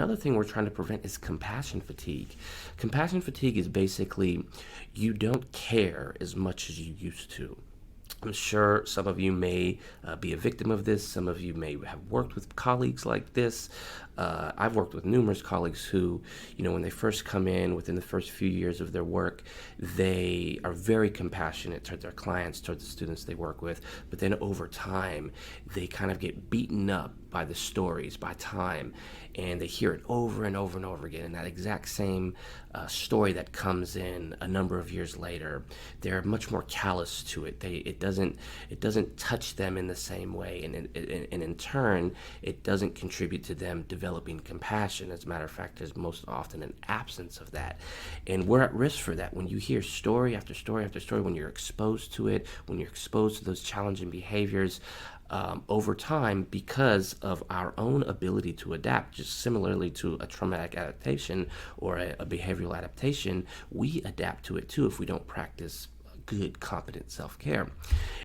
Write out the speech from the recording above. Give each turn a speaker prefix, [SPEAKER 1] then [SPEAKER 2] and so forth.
[SPEAKER 1] Another thing we're trying to prevent is compassion fatigue. Compassion fatigue is basically you don't care as much as you used to. I'm sure some of you may be a victim of this. Some of you may have worked with colleagues like this. I've worked with numerous colleagues who, when they first come in, within the first few years of their work, they are very compassionate toward their clients, toward the students they work with. But then over time, they kind of get beaten up by the stories, by time, and they hear it over and over and over again. And that exact same story that comes in a number of years later, they're much more callous to it. It doesn't touch them in the same way, and in turn, it doesn't contribute to them developing compassion. As a matter of fact, there's most often an absence of that, and we're at risk for that. When you hear story after story after story, when you're exposed to it, when you're exposed to those challenging behaviors, over time, because of our own ability to adapt, just similarly to a traumatic adaptation or a behavioral adaptation, we adapt to it too if we don't practice good, competent self-care.